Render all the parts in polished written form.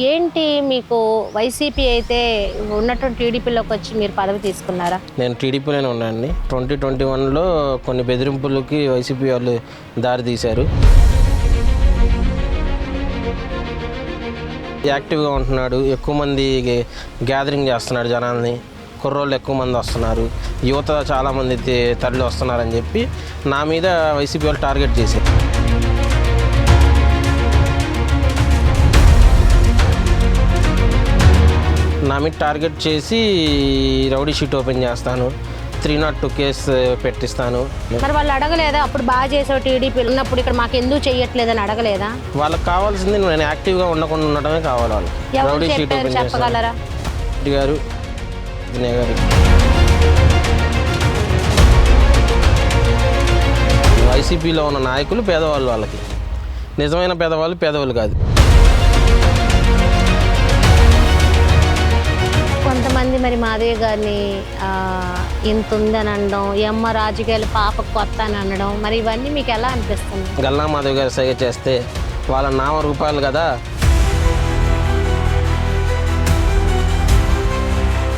ఏంటి మీకు వైసీపీ అయితే ఉన్నటువంటి టీడీపీలోకి వచ్చి మీరు పదవి తీసుకున్నారా? నేను టీడీపీలోనే ఉన్నానండి. 2021లో కొన్ని బెదిరింపులకి వైసీపీ వాళ్ళు దారి తీశారు. యాక్టివ్గా ఉంటున్నాడు, ఎక్కువ మంది గ్యాదరింగ్ చేస్తున్నాడు జనాల్ని, కుర్రోళ్ళు ఎక్కువ మంది వస్తున్నారు, యువత చాలామంది తరలి వస్తున్నారని చెప్పి నా మీద వైసీపీ వాళ్ళు టార్గెట్ చేశారు. నా మీద టార్గెట్ చేసి రౌడీ షీట్ ఓపెన్ చేస్తాను, 302 కేసు పెట్టిస్తాను. మరి వాళ్ళు అడగలేదా అప్పుడు బాగా చేసావు టీడీపీ ఉన్నప్పుడు ఇక్కడ మాకు ఎందుకు చెయ్యట్లేదని అడగలేదా? వాళ్ళకి కావాల్సింది నేను యాక్టివ్గా ఉండకుండా ఉండటమే కావాలి. వాళ్ళు రౌడీ షీట్ ఓపెన్ చెప్పగలరా? గారు గారు వైసీపీలో ఉన్న నాయకులు పేదవాళ్ళు, వాళ్ళకి నిజమైన పేదవాళ్ళు పేదవాళ్ళు కాదు. కొంతమంది మరి మాధవి గారిని ఇంత ఉందని అనడం, ఎమ్మ రాజకీయాలు పాపకు కొత్త అని అనడం, మరి ఇవన్నీ మీకు ఎలా అనిపిస్తుంది? గల్లా మాధవి గారు సైగ చేస్తే వాళ్ళ నామ రూపాయలు కదా,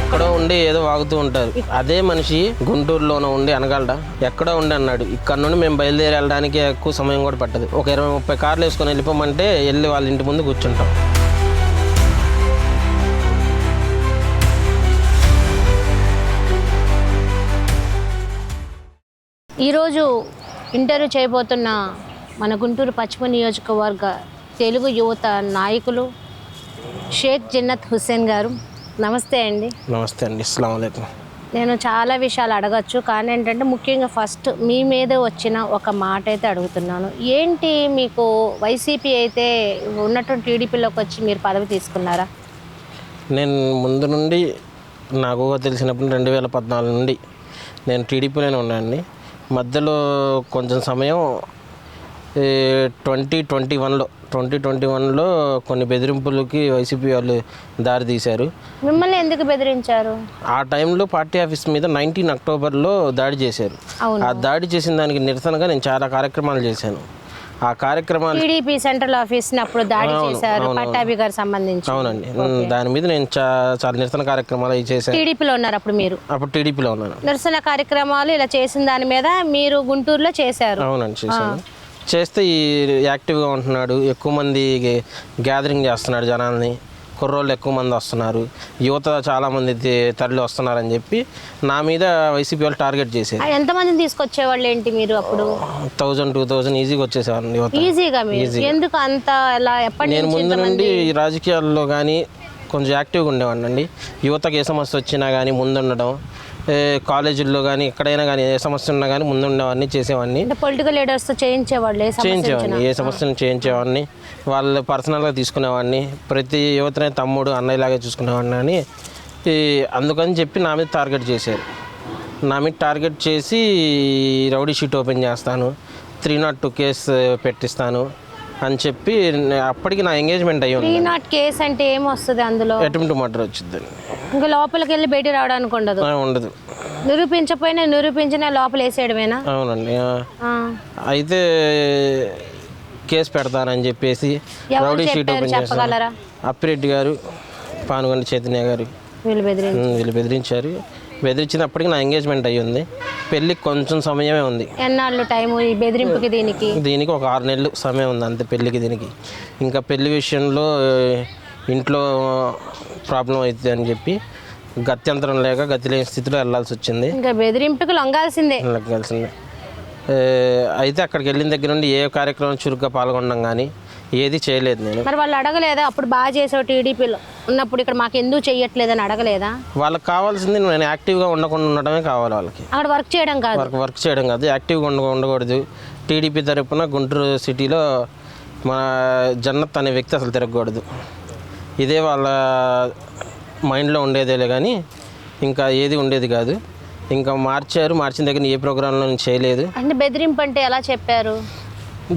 ఎక్కడో ఉండి ఏదో వాగుతూ ఉంటారు. అదే మనిషి గుంటూరులోనో ఉండి అనగలడా? ఎక్కడో ఉండి అన్నాడు. ఇక్కడ నుండి మేము బయలుదేరి వెళ్ళడానికి ఎక్కువ సమయం కూడా పట్టదు. ఒక 20-30 కార్లు వేసుకొని వెళ్ళిపోమంటే వెళ్ళి వాళ్ళ ఇంటి ముందు కూర్చుంటాం. ఈరోజు ఇంటర్వ్యూ చేయబోతున్న మన గుంటూరు పశ్చిమ నియోజకవర్గ తెలుగు యువత నాయకులు షేక్ జన్నత్ హుస్సేన్ గారు. నమస్తే అండి. నమస్తే అండి. అస్సలాము అలైకుం. నేను చాలా విషయాలు అడగచ్చు, కానీ ఏంటంటే ముఖ్యంగా ఫస్ట్ మీ మీద వచ్చిన ఒక మాట అయితే అడుగుతున్నాను. ఏంటి మీకు వైసీపీ అయితే ఉన్నటువంటి టీడీపీలోకి వచ్చి మీరు పదవి తీసుకున్నారా? నేను ముందు నుండి నాకు తెలిసినప్పుడు 2014 నుండి నేను టీడీపీలోనే ఉన్నానండి. మధ్యలో కొంచెం సమయం 2021లో కొన్ని బెదిరింపులకి వైసీపీ వాళ్ళు దారి తీశారు. మిమ్మల్ని ఎందుకు బెదిరించారు? ఆ టైంలో పార్టీ ఆఫీస్ మీద 19 అక్టోబర్లో దాడి చేశారు. ఆ దాడి చేసిన దానికి నిరసనగా నేను చాలా కార్యక్రమాలు చేశాను. ఆ కార్యక్రమాలు టీడీపీ సెంట్రల్ ఆఫీస్ అప్పుడు దాడి చేశారు పట్టాభి గారికి సంబంధించి. అవునండి. దాని మీద నేను చాలా నిరసన కార్యక్రమాలు చేశాను. టీడీపీలో ఉన్నారు అప్పుడు మీరు? అప్పుడు టీడీపీలో ఉన్నాను. నిరసన కార్యక్రమాలు ఇలా చేసిన దాని మీద మీరు గుంటూరులో చేశారు? అవునండి, చేశాను. చేస్తే ఈ యాక్టివ్గా ఉంటున్నాడు, ఎక్కువ మంది గ్యాదరింగ్ చేస్తున్నాడు జనాల్ని, కుర్రోళ్ళు ఎక్కువ మంది వస్తున్నారు, యువత చాలామంది తరలి వస్తున్నారని చెప్పి నా మీద వైసీపీ వాళ్ళు టార్గెట్ చేశారు. ఎంతమందిని తీసుకొచ్చేవాళ్ళు ఏంటి మీరు అప్పుడు? 1000-2000 ఈజీగా వచ్చేసేవాళ్ళండి యువత. ఈజీగా? ఎందుకు అంత ఎలా? నేను ముందు నుండి రాజకీయాల్లో కానీ కొంచెం యాక్టివ్గా ఉండేవాడిని అండి. యువతకు ఏ సమస్య వచ్చినా కానీ ముందుండడం, కాలేజీల్లో కానీ ఎక్కడైనా కానీ ఏ సమస్య ఉన్నా కానీ ముందుండేవాడిని, చేసేవాడిని. పొలిటికల్ లీడర్స్తో చేయించేవాళ్ళు? ఏ సమస్యను చేయించేవాడిని, వాళ్ళు పర్సనల్గా తీసుకునేవాడిని, ప్రతి యువతనే తమ్ముడు అన్నయ్యలాగా చూసుకునేవాడిని అని. అందుకని చెప్పి నా మీద టార్గెట్ చేశారు. నా మీద టార్గెట్ చేసి రౌడీ షీట్ ఓపెన్ చేస్తాను, 302 కేసు పెట్టిస్తాను అని చెప్పి అప్పటికి నా ఎంగేజ్మెంట్ అయ్యి ఉంది. 302 కేసు అంటే ఏమొస్తుంది అందులో? అటెంప్ట్ మర్డర్ వచ్చింది. ఇంకా లోపలికి వెళ్ళి బయట రావడానికి ఉండదు? ఉండదు. నిరూపించిన లోపల వేసేయడమేనా? అవునండి. అయితే కేసు పెడతానని చెప్పేసి రౌడీ షీట్ ఓపెన్ చేస్తాను. అప్పిరెడ్డి గారు, పానుగండి చైతన్య గారు వీళ్ళు బెదిరించారు. బెదిరించినప్పటికి నా ఎంగేజ్మెంట్ అయ్యి ఉంది. పెళ్ళికి కొంచెం సమయమే ఉంది. ఎన్నాళ్ళు టైము ఈ బెదిరింపుకి? దీనికి ఒక 6 నెలలు సమయం ఉంది అంతే పెళ్ళికి. దీనికి ఇంకా పెళ్లి విషయంలో ఇంట్లో ప్రాబ్లం అవుతుంది అని చెప్పి గత్యంతరం లేక గతి లేని స్థితిలో వెళ్ళాల్సి వచ్చింది. ఇంకా బెదిరింపుకి లొంగాల్సిందే. అయితే అక్కడికి వెళ్ళిన దగ్గర నుండి ఏ కార్యక్రమం చురుగ్గా పాల్గొనడం కానీ ఏది చేయలేదు నేను. మరి వాళ్ళు అడగలేదా అప్పుడు బాగా చేసావు టీడీపీలో ఉన్నప్పుడు ఇక్కడ మాకు ఎందుకు చెయ్యట్లేదని అడగలేదా? వాళ్ళకి కావాల్సింది నేను యాక్టివ్గా ఉండకుండా ఉండటమే కావాలి. వాళ్ళకి అక్కడ వర్క్ చేయడం కాదు, యాక్టివ్గా ఉండకూడదు. టీడీపీ తరపున గుంటూరు సిటీలో మన జన్నత్ అనే వ్యక్తి అసలు తిరగకూడదు. ఇదే వాళ్ళ మైండ్లో ఉండేదేలే కానీ ఇంకా ఏది ఉండేది కాదు. ఇంకా మార్చిన దగ్గర ఏ ప్రోగ్రాంలో నేను చేయలేదు. అంటే బెదిరింపు అంటే ఎలా చెప్పారు?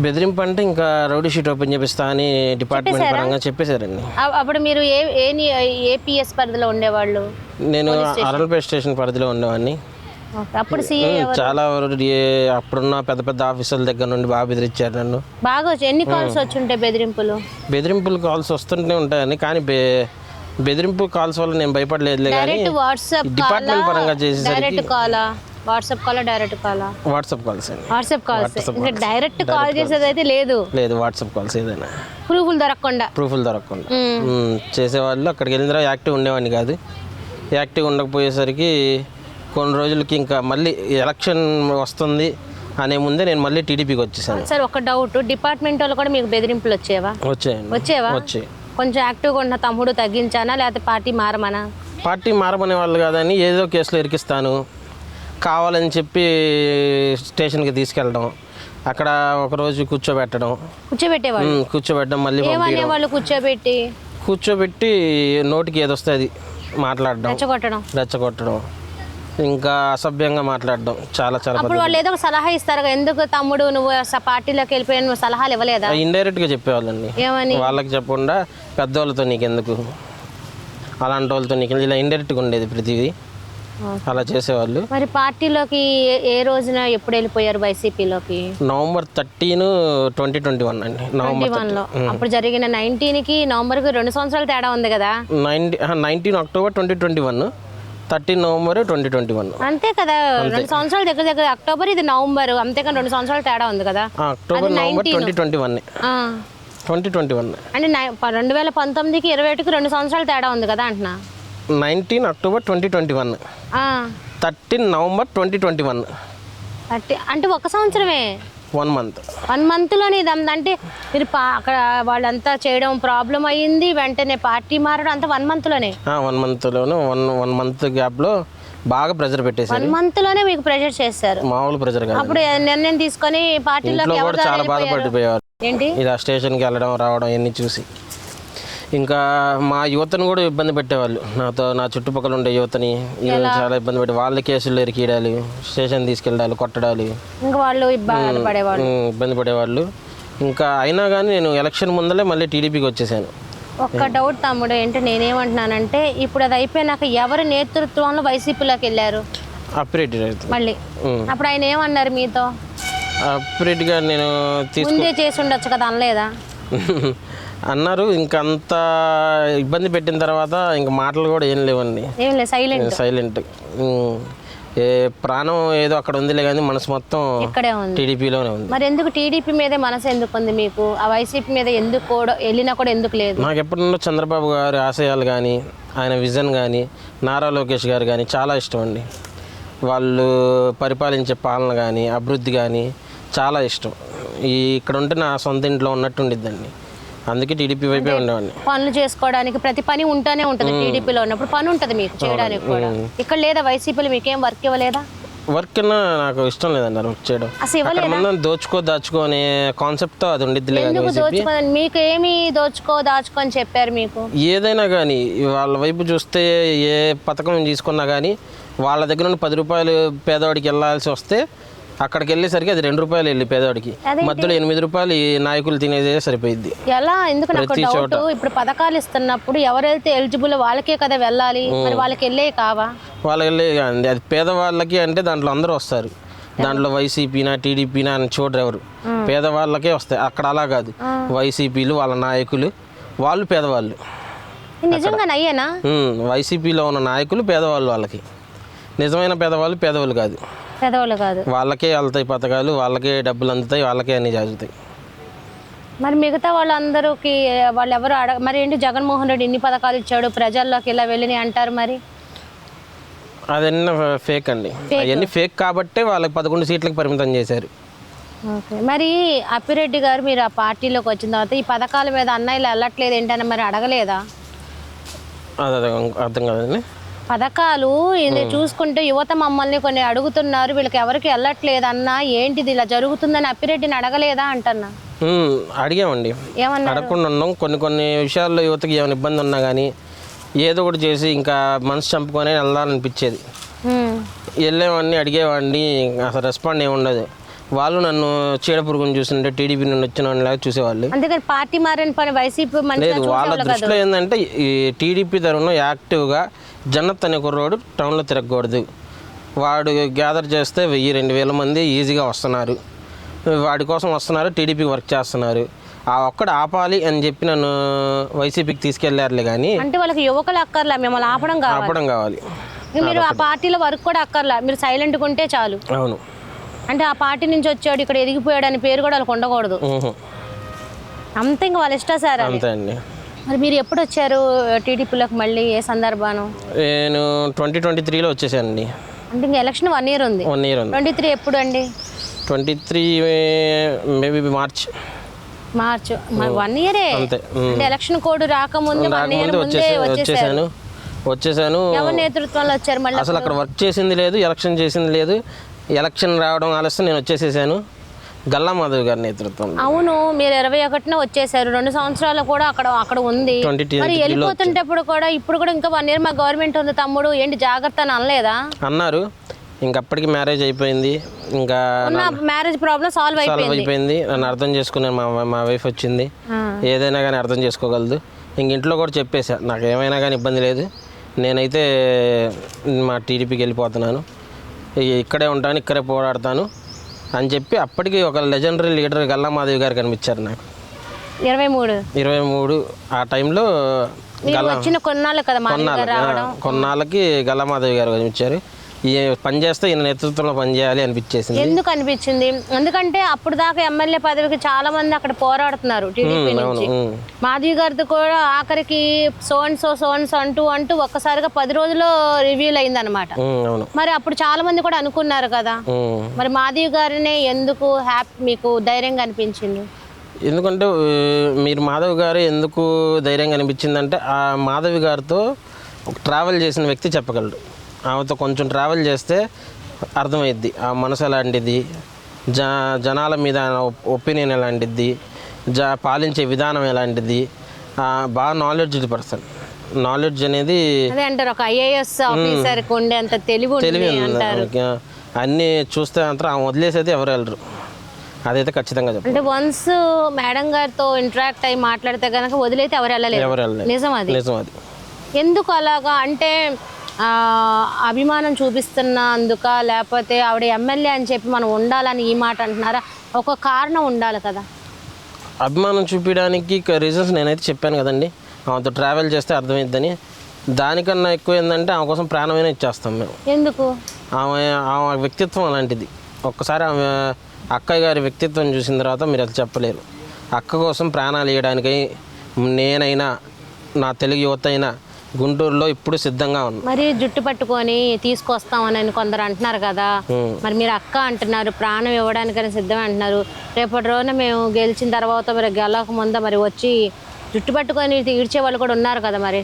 బెదిరింపు అంటే ఇంకా రౌడీ షీట్ ఓపెన్ చేపిస్తా అని డిపార్ట్మెంట్ పరంగా చెప్పేశారండి. అప్పుడు మీరు ఏపీఎస్ పరిధిలో ఉండేవాళ్ళు? నేను అరల్పేట స్టేషన్ పరిధిలో ఉండేవాడిని. ఓకే. అప్పుడు సీఏ చాలా అప్పుడున్న పెద్ద పెద్ద ఆఫీసర్ల దగ్గర నుండి బాగా బెదిరించారు నన్ను. బాగా ఎన్ని కాల్స్ వచ్చి ఉంటాయి బెదిరింపులు కాల్స్ వస్తుంటే ఉంటాయని, కానీ బెదిరింపు కాల్స్ వల్ల నేను భయపడలేదు. కానీ వాట్సాప్ డిపార్ట్మెంట్ పరంగా చేసేసరికి డైరెక్ట్ కాలా వాట్సాప్ కాలా డైరెక్ట్ కాలా వాట్సాప్ కాల్స్ అండి. వాట్సాప్ కాల్స్ ఇంకా డైరెక్ట్ కాల్ చేసేది అయితే లేదు వాట్సాప్ కాల్స్ ఏదైనా ప్రూఫ్లు దొరకకుండా చేసేవాళ్ళు. అక్కడికి వెళ్ళిన తర్వాత యాక్టివ్ ఉండేవాడిని కాదు. యాక్టివ్ ఉండకపోయేసరికి కొన్ని రోజులకి ఇంకా మళ్ళీ ఎలక్షన్ వస్తుంది అనే ముందే నేను మళ్ళీ టీడీపీకి వచ్చేసాను. సార్ ఒక డౌట్, డిపార్ట్మెంట్ వాళ్ళు కూడా మీకు బెదిరింపులు వచ్చేవా? వచ్చాయి. కొంచెం యాక్టివ్గా ఉన్న తమ్ముడు తగ్గించానా లేకపోతే పార్టీ మారమనా? పార్టీ మారమనే వాళ్ళు కాదని ఏదో కేసులో ఇరికిస్తాను కావాలని చెప్పి స్టేషన్కి తీసుకెళ్ళడం, అక్కడ ఒకరోజు కూర్చోబెట్టడం మళ్ళీ వాళ్ళు కూర్చోబెట్టి నోటికి ఏదొస్తే అది మాట్లాడడం, రెచ్చగొట్టడం, ఇంకా అసభ్యంగా మాట్లాడడం చాలా చాలా. అప్పుడు వాళ్ళు ఏదో ఒక సలహా ఇస్తారు, ఎందుకు తమ్ముడు నువ్వు పార్టీలోకి వెళ్ళిపోయాను, నువ్వు సలహాలు ఇవ్వలేదా? ఇండైరెక్ట్గా చెప్పేవాళ్ళండి. ఏమని? వాళ్ళకి చెప్పకుండా పెద్దవాళ్ళతో నీకెందుకు, అలాంటి వాళ్ళతో నీకు, ఇలా ఇండైరెక్ట్గా ఉండేది ప్రతిదీ, అలా చేసేవాళ్ళు. మరి పార్టీలోకి ఏ రోజున ఎప్పుడు వెళ్ళిపోయారు వైసీపీలోకి? నవంబర్ 13, 2021 అండి. నవంబర్ అప్పుడు జరిగిన 19కి నవంబర్కి 2 సంవత్సరాలు తేడా ఉంది కదా. 19 అక్టోబర్ 2021, 13 నవంబర్ 2021. అంతే కదా, 2 సంవత్సరాలు దగ్గర దగ్గర. అక్టోబర్ ఇది నవంబర్, అంతేకాని 2 సంవత్సరాలు తేడా ఉంది కదా. అక్టోబర్ నవంబర్ 2021 అంటే 2019కి 21కి 2 సంవత్సరాలు తేడా ఉంది కదా అంటున్నా. 19 అక్టోబర్ 2021, 13 నవంబర్ 2021 అంటే ఒక సంవత్సరమే. 1 మంత్. 1 మంత్లోనే ఇదంతా అంటే మీరు అక్కడ వాళ్ళంతా చేయడం ప్రాబ్లం అయ్యింది, వెంటనే పార్టీ మారడం అంతా 1 మంత్లోనే. 1 మంత్లోనే 1 మంత్ గ్యాప్లో బాగా ప్రెజర్ పెట్టేసారు. 1 మంత్లోనే మీకు ప్రెషర్ చేస్తారు, మామూలు ప్రెజర్ కాదు. అప్పుడు నిర్ణయం తీసుకొని పార్టీలో చాలా బాధపడిపోయేవారు. ఏంటి ఇలా స్టేషన్కి వెళ్ళడం రావడం ఇవన్నీ చూసి ఇంకా మా యువతను కూడా ఇబ్బంది పెట్టేవాళ్ళు. నా చుట్టుపక్కల ఉండే యువతని చాలా ఇబ్బంది పెట్టి వాళ్ళ కేసులు ఎరికియడాలు, స్టేషన్ తీసుకెళ్ళాలి, కొట్టడాలు, ఇంకా వాళ్ళు ఇబ్బంది పడేవాళ్ళు. ఇంకా అయినా కానీ నేను ఎలక్షన్ ముందలే మళ్ళీ టీడీపీకి వచ్చేసాను. ఒక్క డౌట్ తమ్ముడు, ఏంటి నేనేమంటున్నానంటే ఇప్పుడు అది అయిపోయినాక ఎవరి నేతృత్వంలో వైసీపీలోకి వెళ్ళారు? అప్పిరెడ్డి మళ్ళీ అప్పుడు ఆయన ఏమన్నారు మీతో? అప్పిరెడ్డిగా నేను ముందే చేసి ఉండొచ్చు కదా అనలేదా? అన్నారు. ఇంకా అంత ఇబ్బంది పెట్టిన తర్వాత ఇంకా మాటలు కూడా ఏం లేవండి, సైలెంట్. ఏ ప్రాణం ఏదో అక్కడ ఉందిలే కానీ మనసు మొత్తం ఇక్కడే ఉంది, టీడీపీలోనే ఉంది. మరి ఎందుకు టీడీపీ మీదే మనసు ఎందుకు ఉంది మీకు? ఆ వైసీపీ మీద ఎందుకు వెళ్ళినా కూడా ఎందుకు లేదు? నాకు ఎప్పటినుండో చంద్రబాబు గారి ఆశయాలు కానీ, ఆయన విజన్ కానీ, నారా లోకేష్ గారు కానీ చాలా ఇష్టం అండి. వాళ్ళు పరిపాలించే పాలన కానీ, అభివృద్ధి కానీ చాలా ఇష్టం. ఇక్కడ ఉంటే నా సొంత ఇంట్లో ఉన్నట్టు ఉండిద్దండి. అందుకే టీడీపీ వైపే ఉండేవాడిని. పనులు చేసుకోవడానికి ప్రతి పని ఉంటూనే ఉంటుంది. టీడీపీలో ఉన్నప్పుడు పని ఉంటుంది మీకు చేయడానికి కూడా. ఇక్కడ లేదా వైసీపీలో మీకేం వర్క్ ఇవ్వలేదా? వర్క్ అన్నా నాకు ఇష్టం లేదండి వర్క్ చేయడం. అసలు దాచుకో అనే కాన్సెప్ట్తో అది ఉండిద్దిలే. మీకు ఏమి దాచుకో అని చెప్పారు మీకు? ఏదైనా కానీ వాళ్ళ వైపు చూస్తే ఏ పథకం తీసుకున్నా కానీ వాళ్ళ దగ్గర నుండి 10 రూపాయలు పేదవాడికి వెళ్ళాల్సి వస్తే అక్కడికి వెళ్ళేసరికి అది 2 రూపాయలు వెళ్ళి పేదవాడికి, మధ్యలో 8 రూపాయలు ఈ నాయకులు తినేదే సరిపోయింది. ఎలా? ఎందుకు నాకు డౌట్, ఇప్పుడు పథకాలు ఇస్తున్నప్పుడు ఎవరైతే ఎలిజిబుల్ వాళ్ళకే కదా వెళ్ళాలి, మరి వాళ్ళకి వెళ్ళే కావా? వాళ్ళకి వెళ్ళే అండి, అది పేదవాళ్ళకి అంటే దాంట్లో అందరూ వస్తారు. దాంట్లో వైసీపీనా టీడీపీనా అని చూడరు ఎవరు, పేదవాళ్ళకే వస్తాయి. అక్కడ అలా కాదు, వైసీపీలు వాళ్ళ నాయకులు వాళ్ళు పేదవాళ్ళు. నిజంగా అయ్యేనా? వైసీపీలో ఉన్న నాయకులు పేదవాళ్ళు, వాళ్ళకి నిజమైన పేదవాళ్ళు పేదవాళ్ళు కాదు, వాళ్ళకే వెళ్తాయి పథకాలు, వాళ్ళకే డబ్బులు అందుతాయి, వాళ్ళకే అన్ని జరుగుతాయి. మరి మిగతా వాళ్ళందరికి వాళ్ళు ఎవరు మరి ఏంటి జగన్మోహన్ రెడ్డి ఇన్ని పథకాలు ఇచ్చాడు ప్రజల్లోకి ఇలా వెళ్ళినాయి అంటారు, మరి అదన్నీ ఫేక్ అండి. అవన్నీ ఫేక్ కాబట్టే వాళ్ళకి 11 సీట్లకు పరిమితం చేశారు. ఓకే, మరి అప్పిరెడ్డి గారు మీరు ఆ పార్టీలోకి వచ్చిన తర్వాత ఈ పథకాల మీద అన్నయ్యలు వెళ్ళట్లేదు ఏంటని మరి అడగలేదా? అది అర్థం కాదండి. పథకాలు ఇది చూసుకుంటే యువత మమ్మల్ని కొన్ని అడుగుతున్నారు, వీళ్ళకి ఎవరికి వెళ్ళట్లేదు అన్న, ఏంటిది ఇలా జరుగుతుందని అప్పిరెడ్డిని అడగలేదా అంటున్నా? అడిగామండి, అడగకుండా ఉన్నాం. కొన్ని విషయాల్లో యువతకి ఏమైనా ఇబ్బంది ఉన్నా కానీ ఏదో ఒకటి చేసి ఇంకా మనసు చంపుకొని వెళ్ళాలనిపించేది. వెళ్ళేవాడిని, అడిగేవాడిని, అసలు రెస్పాండ్ ఏమి ఉండదు. వాళ్ళు నన్ను చీడపురుగుని చూస్తుంటే టీడీపీ నుండి వచ్చిన వాళ్ళలాగా చూసేవాళ్ళు. పార్టీ మారిన పని వైసీపీ లేదు, వాళ్ళ దృష్టిలో ఏంటంటే ఈ టీడీపీ తరఫున యాక్టివ్గా జన్నత్ అనే కుర్రోడు టౌన్లో తిరగకూడదు, వాడు గ్యాదర్ చేస్తే 1000-2000 మంది ఈజీగా వస్తున్నారు. వాడి కోసం వస్తున్నారు, టీడీపీ వర్క్ చేస్తున్నారు. ఆ ఒక్కడు ఆపాలి అని చెప్పి నన్ను వైసీపీకి తీసుకెళ్లారులే కానీ అంటే వాళ్ళకి యువకులు అక్కర్లా, మిమ్మల్ని ఆపడం కావాలి. మీరు ఆ పార్టీలో వర్క్ కూడా అక్కర్లా, మీరు సైలెంట్గా ఉంటే చాలు. అవును. అంటే ఆ పార్టీ నుంచి వచ్చాడు ఇక్కడ ఎదిగిపోయాడు అని పేరు కూడా వాళ్ళకి ఉండకూడదు. అంతే, ఇంకా వాళ్ళ ఇష్టం సార్. అంతే అండి. మరి మీరు ఎప్పుడు వచ్చారు టీడీపీలోకి, మళ్ళీ ఏ సందర్భాను? నేను 2023లో వచ్చేసానండి. అంటే ఇంకా ఎలక్షన్ 1 year ఉంది. 1 year ఉంది. 23 ఎప్పుడు అండి? 23 మేబీ మార్చ్. 1 year. అంతే. అంటే ఎలక్షన్ కోడ్ రాకముందు 1 year ముందే వచ్చేసాను. ఎవరి నేతృత్వంలో వచ్చారు మళ్ళీ? అసలు అక్కడ వర్క్ చేసింది లేదు, ఎలక్షన్ చేసింది లేదు. ఎలక్షన్ రావడం ఆలస్యం, నేను వచ్చేసేసాను గల్లా మాధవ్ గారి నేతృత్వంలో. అవును, మీరు 21న వచ్చేసారు, 2 సంవత్సరాలు కూడా అక్కడ ఉంది. మరి వెళ్ళిపోతుంటప్పుడు కూడా ఇప్పుడు కూడా ఇంకా 1 year మా గవర్నమెంట్ ఉంది తమ్ముడు, ఏంటి జాగ్రత్త అని అనలేదా? అన్నారు. ఇంకప్పటికి మ్యారేజ్ అయిపోయింది, ఇంకా మ్యారేజ్ ప్రాబ్లం సాల్వ్ అయిపోయింది. నన్ను అర్థం చేసుకున్నాను, మా వైఫ్ వచ్చింది. ఏదైనా కానీ అర్థం చేసుకోగలదు. ఇంక ఇంట్లో కూడా చెప్పేసా, నాకు ఏమైనా కానీ ఇబ్బంది లేదు, నేనైతే మా టీడీపీకి వెళ్ళిపోతున్నాను, ఇక్కడే ఉంటాను, ఇక్కడే పోరాడతాను అని చెప్పి అప్పటికి ఒక లెజెండరీ లీడర్ గల్లా మాధవి గారు కనిపించారు నాకు. 23 ఆ టైంలో కొన్నాళ్ళకి గల్లా మాధవి గారు కనిపించారు. పని చేస్తే ఈయన నేతృత్వంలో పనిచేయాలి అనిపించేసింది. ఎందుకు అనిపించింది? ఎందుకంటే అప్పుడు దాకా ఎమ్మెల్యే పదవికి చాలా మంది అక్కడ పోరాడుతున్నారు టీడీపీ నుంచి. మాధవి గారితో కూడా ఆఖరికి సోన్సో అంటూ ఒక్కసారిగా 10 రోజుల్లో రివ్యూలు అయింది అనమాట. మరి అప్పుడు చాలా మంది కూడా అనుకున్నారు కదా, మరి మాధవి గారినే ఎందుకు మీకు ధైర్యంగా అనిపించింది? ఎందుకంటే మీరు మాధవి గారు ఎందుకు ధైర్యంగా అనిపించిందంటే, ఆ మాధవి గారితో ట్రావెల్ చేసిన వ్యక్తి చెప్పగలడు. ఆమెతో కొంచెం ట్రావెల్ చేస్తే అర్థమైద్ది ఆ మనసు ఎలాంటిది, జనాల మీద ఒపీనియన్ ఎలాంటిది, పాలించే విధానం ఎలాంటిది. బాగా నాలెడ్జ్డ్ పర్సన్. నాలెడ్జ్ అనేది అంటారు ఒక ఐఏఎస్ ఆఫీసర్కి ఉండేంత తెలివి అంటారు. అన్నీ చూస్తే అంతా ఆమె వదిలేసేది ఎవరు వెళ్ళరు, అదైతే ఖచ్చితంగా చెప్పాలి. అంటే వన్స్ మేడం గారితో ఇంటరాక్ట్ అయ్యి మాట్లాడితే కనుక వదిలేతే ఎవరు వెళ్ళలేదు. నిజం అది. ఎందుకు అలాగా అంటే అభిమానం చూపిస్తున్నందుక, లేకపోతే ఆవిడ ఎమ్మెల్యే అని చెప్పి మనం ఉండాలని ఈ మాట అంటున్నారా? ఒక కారణం ఉండాలి కదా. అభిమానం చూపించడానికి రీజన్స్ నేనైతే చెప్పాను కదండి, ఆమెతో ట్రావెల్ చేస్తే అర్థమైద్దని. దానికన్నా ఎక్కువ ఏంటంటే ఆమె కోసం ప్రాణమైనా ఇచ్చేస్తాం మేము. ఎందుకు? ఆమె వ్యక్తిత్వం అలాంటిది. ఒక్కసారి ఆమె అక్కయ్య గారి వ్యక్తిత్వం చూసిన తర్వాత మీరు అది చెప్పలేరు. అక్క కోసం ప్రాణాలు ఇవ్వడానికి నేనైనా, నా తెలుగు యువత అయినా గుంటూరులో ఇప్పుడు సిద్ధంగా ఉంది. మరి జుట్టు పట్టుకొని తీసుకొస్తామని కొందరు అంటున్నారు కదా, మరి మీరు అక్క అంటున్నారు, ప్రాణం ఇవ్వడానికని సిద్ధం అంటున్నారు. రేపటి రోజున మేము గెలిచిన తర్వాత మరి గెలవక ముందు మరి వచ్చి జుట్టు పట్టుకొని ఈడ్చే వాళ్ళు కూడా ఉన్నారు కదా. మరి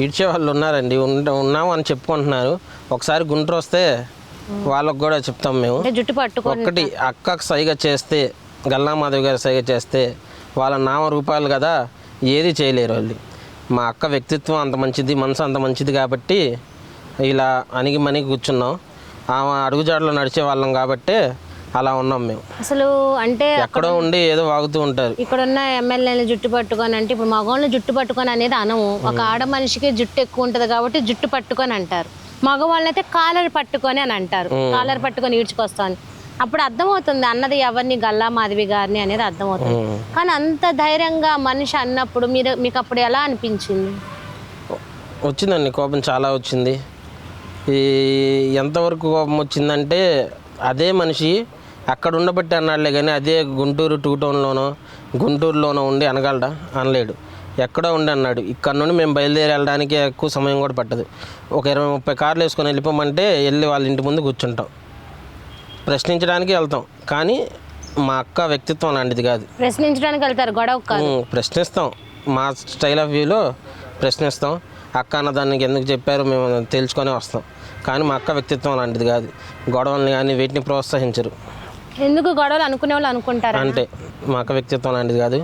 ఈడ్చే వాళ్ళు ఉన్నారండి, ఉన్నాము అని చెప్పుకుంటున్నారు. ఒకసారి గుంటూరు వస్తే వాళ్ళకు కూడా చెప్తాం మేము. జుట్టు పట్టుకో ఒకటి అక్కకు సైగ చేస్తే, గల్లా మాధవి గారు సైగ చేస్తే వాళ్ళ నామరూపాలు కదా, ఏది చేయలేరు వాళ్ళు. మా అక్క వ్యక్తిత్వం అంత మంచిది, మనసు అంత మంచిది కాబట్టి ఇలా అణిగి కూర్చున్నాం. ఆమె అడుగుజాడలో నడిచే వాళ్ళం కాబట్టి అలా ఉన్నాం మేము. అసలు అంటే ఎక్కడో ఉండి ఏదో వాగుతూ ఉంటారు. ఇక్కడ ఉన్న ఎమ్మెల్యేలు జుట్టు పట్టుకొని అంటే, ఇప్పుడు మగవాళ్ళు జుట్టు పట్టుకొని అనేది అనము. ఒక ఆడ మనిషికి జుట్టు ఎక్కువ ఉంటుంది కాబట్టి జుట్టు పట్టుకొని అంటారు. మగవాళ్ళని అయితే కాలర్ పట్టుకొని అని అంటారు. కాలర్ పట్టుకొని ఈడ్చుకొస్తాను. అప్పుడు అర్థమవుతుంది అన్నది ఎవరిని, గల్లా మాధవి గారిని అనేది అర్థమవుతుంది. కానీ అంత ధైర్యంగా మనిషి అన్నప్పుడు మీకు అప్పుడు ఎలా అనిపించింది? వచ్చిందండి, కోపం చాలా వచ్చింది. ఎంతవరకు కోపం వచ్చిందంటే, అదే మనిషి అక్కడ ఉండబట్టి అన్నాడులే కానీ అదే గుంటూరు 2 టౌన్లోనో గుంటూరులోనో ఉండి అనగలడా? అనలేడు. ఎక్కడో ఉండి అన్నాడు. ఇక్కడ నుండి మేము బయలుదేరి వెళ్ళడానికి ఎక్కువ సమయం కూడా పట్టదు. ఒక 20-30 కార్లు వేసుకొని వెళ్ళిపోమంటే వెళ్ళి వాళ్ళ ఇంటి ముందు కూర్చుంటాం, ప్రశ్నించడానికి వెళ్తాం. కానీ మా అక్క వ్యక్తిత్వం అలాంటిది కాదు. ప్రశ్నించడానికి వెళ్తారు, గొడవ కాదు. ప్రశ్నిస్తాం, మా స్టైల్ ఆఫ్ వ్యూలో ప్రశ్నిస్తాం. అక్క అన్న దానికి ఎందుకు చెప్పారు మేము తెలుసుకొని వస్తాం. కానీ మా అక్క వ్యక్తిత్వం అలాంటిది కాదు. గొడవల్ని కానీ వీటిని ప్రోత్సహించరు. ఎందుకు గొడవలు అనుకునే వాళ్ళు అనుకుంటారు అంటే మా అక్క వ్యక్తిత్వం అలాంటిది కాదు.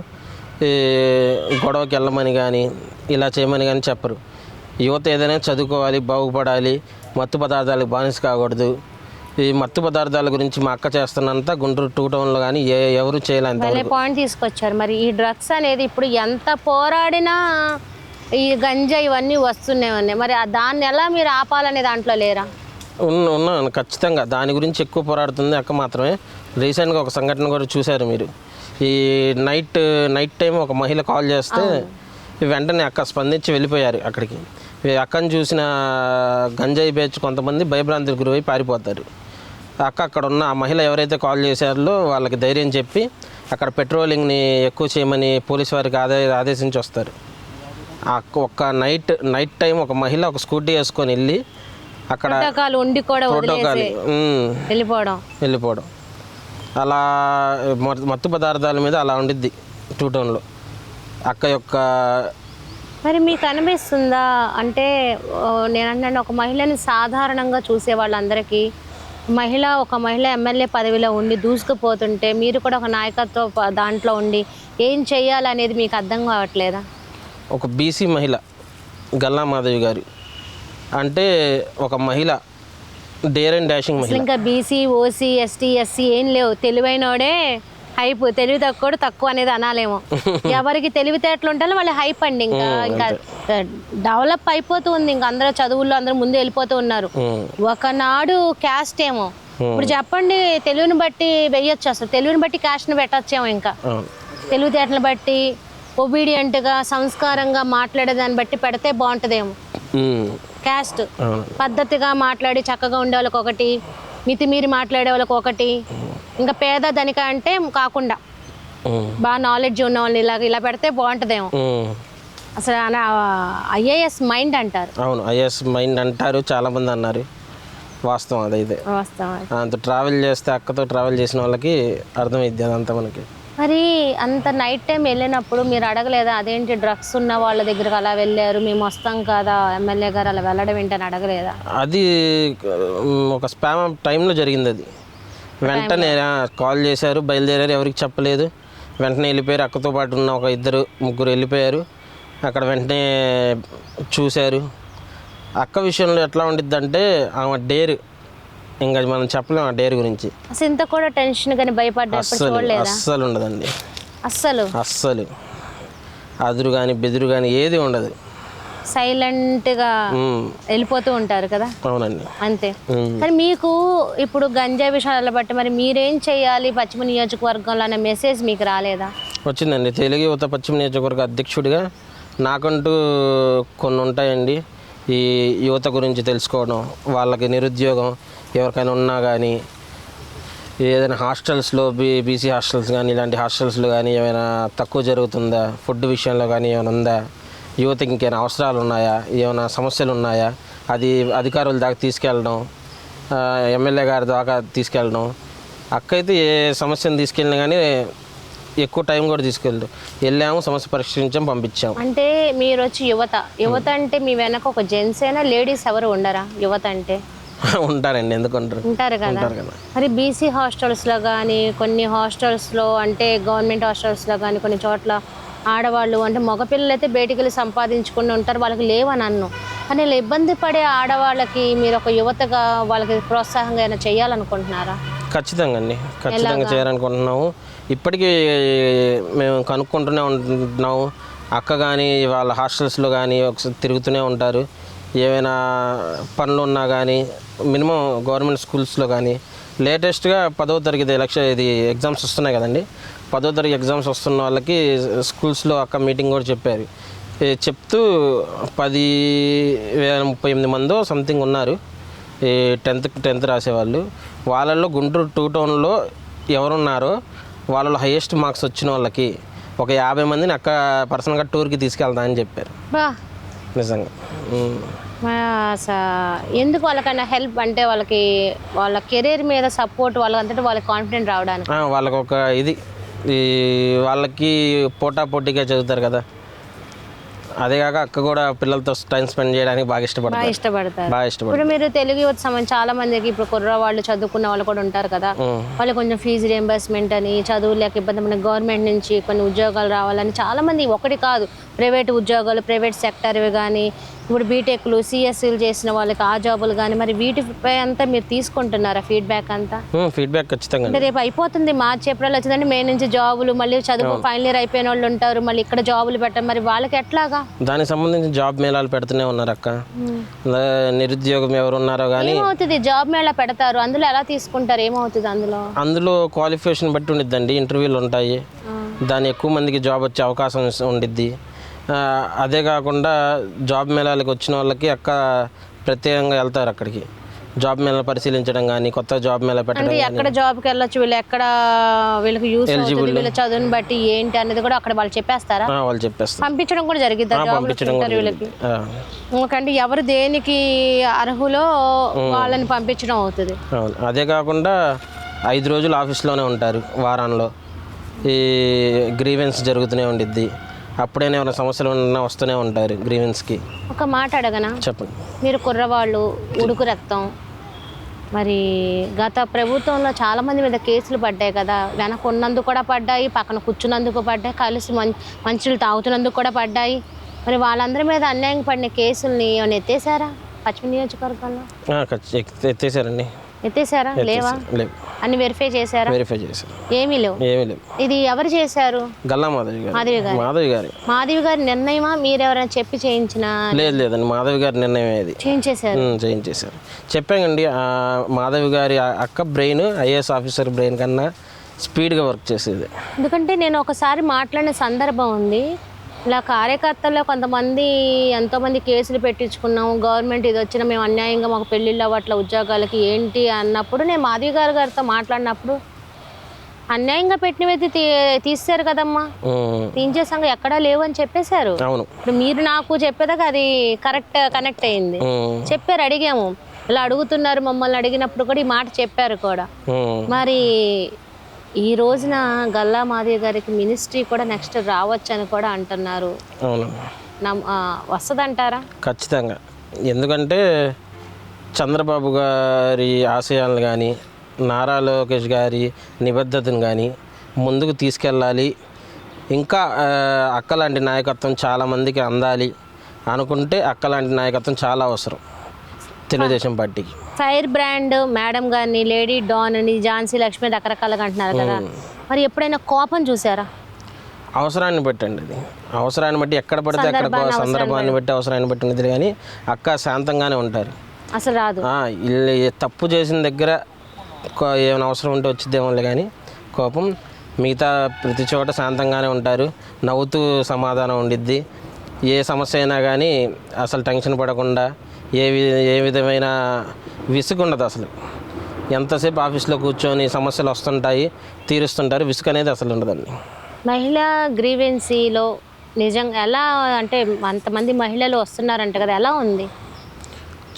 గొడవకి వెళ్ళమని కానీ ఇలా చేయమని కానీ చెప్పరు. యువత ఏదైనా చదువుకోవాలి, బాగుపడాలి, మత్తు పదార్థాలకు బానిస కాకూడదు. ఈ మత్తు పదార్థాల గురించి మా అక్క చేస్తున్నంత గుంటూరు 2 టౌన్లో కానీ ఎవరు చేయలేని పాయింట్ తీసుకొచ్చారు. మరి ఈ డ్రగ్స్ అనేది ఇప్పుడు ఎంత పోరాడినా ఈ గంజా ఇవన్నీ వస్తున్నాయి. మరి దాన్ని ఎలా మీరు ఆపాలనే దాంట్లో లేరా? ఉన్నాను ఖచ్చితంగా. దాని గురించి ఎక్కువ పోరాడుతుంది అక్క మాత్రమే. రీసెంట్గా ఒక సంఘటన కూడా చూశారు మీరు. ఈ నైట్ టైం ఒక మహిళ కాల్ చేస్తే వెంటనే అక్క స్పందించి వెళ్ళిపోయారు అక్కడికి. ఈ అక్కను చూసిన గంజాయి బ్యాచ్ కొంతమంది భయభ్రాంతులకు గురై పారిపోతారు. అక్క అక్కడ ఉన్న ఆ మహిళ ఎవరైతే కాల్ చేశారో వాళ్ళకి ధైర్యం చెప్పి అక్కడ పెట్రోలింగ్ని ఎక్కువ చేయమని పోలీసు వారికి ఆదేశించి వస్తారు. ఒక్క నైట్ టైం ఒక మహిళ ఒక స్కూటీ వేసుకొని వెళ్ళి అక్కడ ప్రోటోకాల్ వెళ్ళిపోవడం అలా మత్తు పదార్థాల మీద అలా ఉండిద్ది 2 టౌన్లో అక్క యొక్క. మరి మీకు అనిపిస్తుందా అంటే నేను అంటే ఒక మహిళని సాధారణంగా చూసే వాళ్ళందరికీ ఒక మహిళ ఎమ్మెల్యే పదవిలో ఉండి దూసుకుపోతుంటే మీరు కూడా ఒక నాయకత్వ దాంట్లో ఉండి ఏం చెయ్యాలనేది మీకు అర్థం కావట్లేదా? ఒక బీసీ మహిళ గల్లా మాధవి గారు అంటే ఒక మహిళ డేర్ అండ్ డాషింగ్ మహిళ. ఇంకా బీసీ ఓసీ ఎస్టీ ఎస్సీ ఏం లేవు, తెలివైనోడే హైప్, తెలివి తక్కువ అనేది అనాలేమో. ఎవరికి తెలివితేటలు ఉంటారో వాళ్ళు హైప్ అండి. ఇంకా డెవలప్ అయిపోతూ ఉంది. ఇంకా అందరూ చదువుల్లో అందరూ ముందు వెళ్ళిపోతూ ఉన్నారు. ఒకనాడు క్యాస్ట్ ఏమో, ఇప్పుడు చెప్పండి తెలివిని బట్టి వెయ్యొచ్చు, అసలు తెలివిని బట్టి క్యాస్ట్ని పెట్టచ్చేమో. ఇంకా తెలివితేటలు బట్టి ఒబీడియంట్గా సంస్కారంగా మాట్లాడేదాన్ని బట్టి పెడితే బాగుంటుందేమో. క్యాస్ట్ పద్ధతిగా మాట్లాడి చక్కగా ఉండే వాళ్ళకి ఒకటి, మితిమీరి మాట్లాడే వాళ్ళకి ఒకటి, ఇంకా పేద ధనిక అంటే కాకుండా బాగా నాలెడ్జ్ ఉన్న వాళ్ళని ఇలా పెడితే బాగుంటుందేమో. అసలు ఐఏఎస్ మైండ్ అంటారు. అవును, ఐఏఎస్ మైండ్ అంటారు, చాలా మంది అన్నారు. వాస్తవం అదైతే. అంత ట్రావెల్ చేస్తే అక్కతో ట్రావెల్ చేసిన వాళ్ళకి అర్థమైద్ది అదంతా మనకి. మరి అంత నైట్ టైం వెళ్ళినప్పుడు మీరు అడగలేదా, అదేంటి డ్రగ్స్ ఉన్న వాళ్ళ దగ్గరకు అలా వెళ్ళారు, మేము వస్తాం కదా ఎమ్మెల్యే గారు అలా వెళ్ళడం ఏంటని అడగలేదా? అది ఒక స్పామ్ టైంలో జరిగింది. అది వెంటనే కాల్ చేశారు, బయలుదేరారు, ఎవరికి చెప్పలేదు, వెంటనే వెళ్ళిపోయారు. అక్కతో పాటు ఉన్న ఒక 2-3 వెళ్ళిపోయారు. అక్కడ వెంటనే చూశారు. అక్క విషయంలో ఎట్లా ఉండిద్ది అంటే ఆమె డేర్, ఇంకా మనం చెప్పలేము ఆ డేర్ గురించి. అసలు ఇంత కూడా టెన్షన్ కానీ అస్సలు ఉండదండి. అస్సలు అదురు కానీ బెదురు కానీ ఏది ఉండదు. సైలెంట్గా వెళ్ళిపోతూ ఉంటారు కదా. అవునండి, అంతే. కానీ మీకు ఇప్పుడు గంజాయి విషయాల బట్టి మరి మీరేం చేయాలి పశ్చిమ నియోజకవర్గంలో అనే మెసేజ్ మీకు రాలేదా? వచ్చిందండి. తెలుగు యువత పశ్చిమ నియోజకవర్గ అధ్యక్షుడిగా నాకంటూ కొన్ని ఉంటాయండి. ఈ యువత గురించి తెలుసుకోవడం, వాళ్ళకి నిరుద్యోగం ఎవరికైనా ఉన్నా కానీ, ఏదైనా హాస్టల్స్లో బీసీ హాస్టల్స్ కానీ ఇలాంటి హాస్టల్స్లో కానీ ఏమైనా తక్కువ జరుగుతుందా, ఫుడ్ విషయంలో కానీ ఏమైనా ఉందా, యువతకి ఇంకేమైనా అవసరాలు ఉన్నాయా, ఏమైనా సమస్యలు ఉన్నాయా, అది అధికారుల దాకా తీసుకెళ్ళడం, ఎమ్మెల్యే గారి దాకా తీసుకెళ్ళడం. అక్క అయితే ఏ సమస్యను తీసుకెళ్ళినా కానీ ఎక్కువ టైం కూడా వెళ్ళాము, సమస్య పరిష్కరించాము, పంపించాము. అంటే మీరు వచ్చి యువత అంటే మీ వెనక ఒక జెంట్స్ అయినా లేడీస్ ఎవరు ఉండరా? యువత అంటే ఉంటారండి, ఎందుకు ఉంటారు కదా. మరి బీసీ హాస్టల్స్లో కానీ కొన్ని హాస్టల్స్లో అంటే గవర్నమెంట్ హాస్టల్స్లో కానీ కొన్ని చోట్ల ఆడవాళ్ళు అంటే మగపిల్లలు అయితే బయటికి వెళ్ళి సంపాదించుకుని ఉంటారు, వాళ్ళకి లేవని అన్ను. కానీ ఇలా ఇబ్బంది పడే ఆడవాళ్ళకి మీరు ఒక యువతగా వాళ్ళకి ప్రోత్సాహంగా ఏమైనా చేయాలనుకుంటున్నారా? ఖచ్చితంగా అండి, ఖచ్చితంగా చేయాలనుకుంటున్నాము. ఇప్పటికీ మేము కనుక్కుంటూనే ఉంటున్నాము. అక్క కానీ వాళ్ళ హాస్టల్స్లో కానీ ఒకసారి తిరుగుతూనే ఉంటారు. ఏమైనా పనులు ఉన్నా కానీ మినిమం గవర్నమెంట్ స్కూల్స్లో కానీ లేటెస్ట్గా 10వ తరగతి ఎగ్జామ్స్ వస్తున్నాయి కదండి. 10వ తరగతి ఎగ్జామ్స్ వస్తున్న వాళ్ళకి స్కూల్స్లో అక్క మీటింగ్ కూడా చెప్పారు. చెప్తూ 10,038 మందో సంథింగ్ ఉన్నారు ఈ 10th రాసేవాళ్ళు. వాళ్ళల్లో గుంటూరు 2 టౌన్లో ఎవరున్నారో వాళ్ళలో హైయెస్ట్ మార్క్స్ వచ్చిన వాళ్ళకి ఒక 50 మందిని అక్క పర్సనల్గా టూర్కి తీసుకెళ్తా అని చెప్పారు. నిజంగా ఎందుకు వాళ్ళకన్నా హెల్ప్ అంటే వాళ్ళ కెరీర్ మీద సపోర్ట్ వాళ్ళకంటే వాళ్ళకి కాన్ఫిడెంట్ రావడానికి వాళ్ళకి ఒక వాళ్ళకి పోటాపోటీగా చదువుతారు కదా. అదే కాక అక్క కూడా పిల్లలతో టైం స్పెండ్ చేయడానికి బాగా ఇష్టపడతారు. ఇప్పుడు మీరు తెలుగు యువత సంబంధించి చాలా మందికి ఇప్పుడు కుర్ర వాళ్ళు చదువుకున్న వాళ్ళు కూడా ఉంటారు కదా, వాళ్ళు కొంచెం ఫీజు రియంబర్స్మెంట్ అని చదువు లేక ఇబ్బంది, మన గవర్నమెంట్ నుంచి కొన్ని ఉద్యోగాలు రావాలని చాలా మంది ఒకటి కాదు ప్రైవేట్ ఉద్యోగాలు, ప్రైవేట్ సెక్టర్వి కానీ, ఇప్పుడు బీటెక్లు, సిఎస్సీలు చేసిన వాళ్ళకి ఆ జాబులు కానీ, మరి వీటిపై అంతా మీరు తీసుకుంటున్నారా ఫీడ్బ్యాక్ అంతా? ఫీడ్బ్యాక్ ఖచ్చితంగా. అంటే రేపు అయిపోతుంది, మార్చి ఏప్రిల్ వచ్చిందంటే మే నుంచి జాబులు, మళ్ళీ చదువు ఫైనల్ ఇయర్ అయిపోయిన వాళ్ళు ఉంటారు, మళ్ళీ ఇక్కడ జాబులు పెట్టారు, మరి వాళ్ళకి ఎట్లాగా? దానికి సంబంధించి జాబ్ మేళాలు పెడుతూనే ఉన్నారు అక్క. నిరుద్యోగం ఎవరు ఉన్నారో కానీ ఏమవుతుంది, జాబ్ మేళా పెడతారు, అందులో ఎలా తీసుకుంటారు, ఏమవుతుంది అందులో క్వాలిఫికేషన్ బట్టి ఉండిద్దండి, ఇంటర్వ్యూలు ఉంటాయి, దాని ఎక్కువ మందికి జాబ్ వచ్చే అవకాశం ఉండిద్ది. అదే కాకుండా జాబ్ మేళాలకు వచ్చిన వాళ్ళకి అక్క ప్రత్యేకంగా వెళ్తారు అక్కడికి, జాబ్ మేళా పరిశీలించడం కానీ, కొత్త జాబ్ మేళా పెట్టడం, ఎక్కడ జాబ్కి వెళ్ళొచ్చు, వీళ్ళు ఎక్కడ వీళ్ళకి యూస్ అవుతుంది, వీళ్ళ చదువుని బట్టి ఏంటి అనేది కూడా అక్కడ వాళ్ళు చెప్పేస్తారా? వాళ్ళు చెప్పేస్తారు. పంపించడం కూడా జరిగింది ఇంటర్వ్యూలకి. ఎందుకంటే ఎవరు దేనికి అర్హులో వాళ్ళని పంపించడం అవుతుంది. అదే కాకుండా 5 రోజులు ఆఫీస్లోనే ఉంటారు వారంలో. ఈ గ్రీవెన్స్ జరుగుతూనే ఉండిద్ది, అప్పుడైనా ఏమైనా సమస్యలు ఉన్నా వస్తూనే ఉంటారు గ్రీవెన్స్కి. ఒక మాట అడగనా? చెప్పండి. మీరు కుర్రవాళ్ళు, ఉడుకు రక్తం, మరి గత ప్రభుత్వంలో చాలామంది మీద కేసులు పడ్డాయి కదా, వెనక ఉన్నందుకు కూడా పడ్డాయి, పక్కన కూర్చున్నందుకు పడ్డాయి, కలిసి మంచులు తాగుతున్నందుకు కూడా పడ్డాయి. మరి వాళ్ళందరి మీద అన్యాయం పడిన కేసుల్ని ఏమైనా ఎత్తేసారా పశ్చిమ నియోజకవర్గంలో? ఎత్తేసారండి. ఎత్తేసారా? లేవా? లేవు. అన్ని వెరిఫై చేశారా? వెరిఫై చేశారు. ఏమీ లేవు. ఇది ఎవరు చేశారు? గల్లా మాధవి గారి నిర్ణయమా, మీరెవరైనా చెప్పి చేయించిన? లేదండి, మాధవి గారి నిర్ణయం ఇది. చేయించేశారు. చెప్పానండి, మాధవి గారి అక్క బ్రెయిన్ ఐఏఎస్ ఆఫీసర్ బ్రెయిన్ కన్నా స్పీడ్గా వర్క్ చేసేది. ఎందుకంటే నేను ఒకసారి మాట్లాడిన సందర్భం ఉంది, ఇలా కార్యకర్తల్లో కొంతమంది ఎంతోమంది కేసులు పెట్టించుకున్నాము, గవర్నమెంట్ ఇది వచ్చినా మేము అన్యాయంగా మాకు పెళ్ళిళ్ళు అవ్వట్ల ఉద్యోగాలకి ఏంటి అన్నప్పుడు, నేను మాధవి గారితో మాట్లాడినప్పుడు అన్యాయంగా పెట్టినవైతే తీస్తారు కదమ్మా, తీయించేసాక ఎక్కడా లేవు అని చెప్పేశారు. ఇప్పుడు మీరు నాకు చెప్పేదాకా అది కనెక్ట్ అయింది. చెప్పారు, అడిగాము, ఇలా అడుగుతున్నారు మమ్మల్ని, అడిగినప్పుడు కూడా ఈ మాట చెప్పారు కూడా. మరి ఈ రోజున గల్లా మాధవి గారికి మినిస్ట్రీ కూడా నెక్స్ట్ రావచ్చు అని కూడా అంటున్నారు. వస్తుందంటారా? ఖచ్చితంగా. ఎందుకంటే చంద్రబాబు గారి ఆశయాలను కానీ, నారా లోకేష్ గారి నిబద్ధతను కానీ ముందుకు తీసుకెళ్ళాలి, ఇంకా అక్కలాంటి నాయకత్వం చాలామందికి అందాలి అనుకుంటే అక్కలాంటి నాయకత్వం చాలా అవసరం తెలుగుదేశం పార్టీకి. ఫైర్ బ్రాండ్ మేడం గారిని, లేడీ డాన్ అని, ఝాన్సీ లక్ష్మి రకరకాలుగా అంటున్నారు కదా, మరి ఎప్పుడైనా కోపం చూసారా? అవసరాన్ని బట్టి అండి, అది అవసరాన్ని బట్టి ఎక్కడ పడితే అక్కడ, సందర్భాన్ని బట్టి అవసరాన్ని బట్టి ఉండేది. కానీ అక్క శాంతంగానే ఉంటారు, అసలు రాదు. తప్పు చేసిన దగ్గర ఏమైనా అవసరం ఉంటే వచ్చిద్దేమో కానీ కోపం, మిగతా ప్రతి చోట శాంతంగానే ఉంటారు, నవ్వుతూ సమాధానం ఉండిద్ది. ఏ సమస్య అయినా కానీ అసలు టెన్షన్ పడకుండా, ఏ విధమైన విసుగు ఉండదు అసలు. ఎంతసేపు ఆఫీస్లో కూర్చొని సమస్యలు వస్తుంటాయి, తీరుస్తుంటారు, విసుగు అనేది అసలు ఉండదండి. మహిళా గ్రీవెన్సీలో నిజంగా ఎలా అంటే అంతమంది మహిళలు వస్తున్నారంట కదా, ఎలా ఉంది?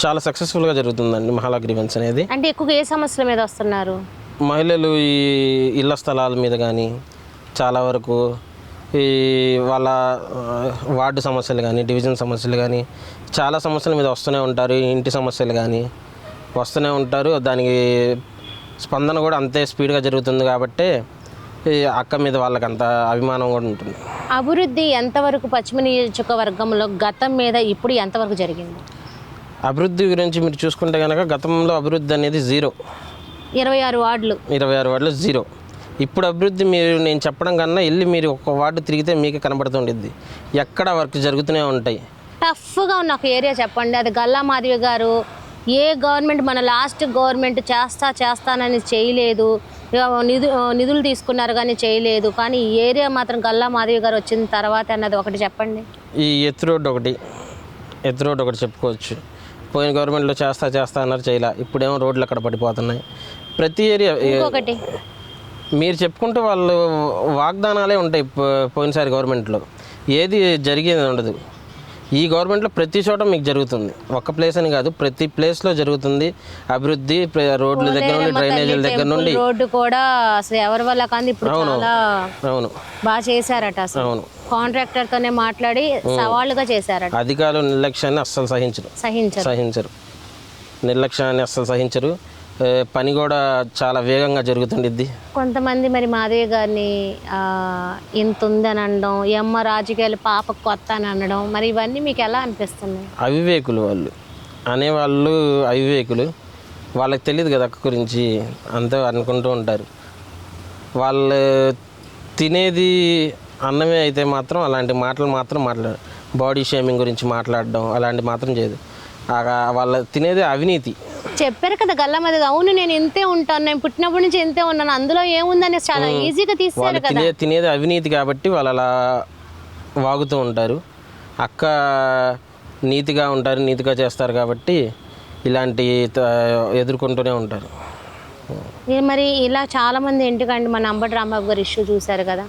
చాలా సక్సెస్ఫుల్గా జరుగుతుందండి మహిళా గ్రీవెన్స్ అనేది. అంటే ఎక్కువగా ఏ సమస్యల మీద వస్తున్నారు? మహిళలు ఈ ఇళ్ల స్థలాల మీద కానీ, చాలా వరకు ఈ వాళ్ళ వార్డు సమస్యలు కానీ, డివిజన్ సమస్యలు కానీ, చాలా సమస్యల మీద వస్తూనే ఉంటారు. ఇంటి సమస్యలు కానీ వస్తూనే ఉంటారు. దానికి స్పందన కూడా అంతే స్పీడ్గా జరుగుతుంది కాబట్టి ఈ అక్క మీద వాళ్ళకి అంత అభిమానం కూడా ఉంటుంది. అభివృద్ధి ఎంతవరకు పశ్చిమ నియోజకవర్గంలో గతం మీద ఇప్పుడు ఎంతవరకు జరిగింది? అభివృద్ధి గురించి మీరు చూసుకుంటే కనుక గతంలో అభివృద్ధి అనేది 0. 26 వార్డులు 0. ఇప్పుడు అభివృద్ధి నేను చెప్పడం కన్నా వెళ్ళి మీరు ఒక వార్డు తిరిగితే మీకు కనబడుతుండిద్ది, ఎక్కడ వర్క్ జరుగుతూనే ఉంటాయి. టఫ్గా ఉన్న ఒక ఏరియా చెప్పండి, అది గల్లా మాధవి గారు ఏ గవర్నమెంట్, మన లాస్ట్ గవర్నమెంట్ చేస్తానని చేయలేదు, నిధులు తీసుకున్నారు కానీ చేయలేదు, కానీ ఈ ఏరియా మాత్రం గల్లా మాధవి గారు వచ్చిన తర్వాత అన్నది ఒకటి చెప్పండి. ఈ ఎత్తు రోడ్డు ఒకటి చెప్పుకోవచ్చు. పోయిన గవర్నమెంట్లో చేస్తా అన్నారు, చేయలే. ఇప్పుడేమో రోడ్లు అక్కడ పడిపోతున్నాయి. ప్రతి ఏరియా ఒకటి మీరు చెప్పుకుంటే వాళ్ళు వాగ్దానాలే ఉంటాయి. పోయినసారి గవర్నమెంట్లో ఏది జరిగేది ఉండదు. ఈ గవర్నమెంట్లో ప్రతి చోట మీకు జరుగుతుంది, ఒక్క ప్లేస్ అని కాదు, ప్రతి ప్లేస్లో జరుగుతుంది అభివృద్ధి. రోడ్ల దగ్గర నుండి, డ్రైనేజీల దగ్గర నుండి, రోడ్డు కూడా అసలు ఎవరి వల్ల కానీ ఇప్పుడు అవును బాగా చేశారట. అవును, కాంట్రాక్టర్తోనే మాట్లాడి సవాళ్ళుగా చేశారట. అధికారులు నిర్లక్ష్యాన్ని అస్సలు సహించరు. నిర్లక్ష్యాన్ని అస్సలు సహించరు. పని కూడా చాలా వేగంగా జరుగుతుండిద్ది. కొంతమంది మరి మాధవి గారిని ఇంత ఉందని అనడం, ఈ అమ్మ రాజకీయాలు పాప కొత్త అని అనడం, మరి ఇవన్నీ మీకు ఎలా అనిపిస్తున్నాయి? అవివేకులు వాళ్ళు అనేవాళ్ళు, అవివేకులు. వాళ్ళకి తెలియదు కదా అక్క గురించి, అంతే అనుకుంటూ ఉంటారు. వాళ్ళు తినేది అన్నమే అయితే మాత్రం అలాంటి మాటలు మాత్రం మాట్లాడు, బాడీ షేమింగ్ గురించి మాట్లాడడం అలాంటి మాత్రం చేయదు. వాళ్ళ తినేది అవినీతి. చెప్పారు కదా గల్లమది, అవును నేను ఇంతే ఉంటాను, నేను పుట్టినప్పటి నుంచి ఇంతే ఉన్నాను, అందులో ఏముందని చాలా ఈజీగా తీస్తారు కదా. తినేది అవినీతి కాబట్టి వాళ్ళు అలా వాగుతూ ఉంటారు. అక్క నీతిగా ఉంటారు, నీతిగా చేస్తారు కాబట్టి ఇలాంటి ఎదుర్కొంటూనే ఉంటారు. మరి ఇలా చాలామంది ఎందుకంటే మన అంబటి రాంబాబు గారు ఇష్యూ చూశారు కదా,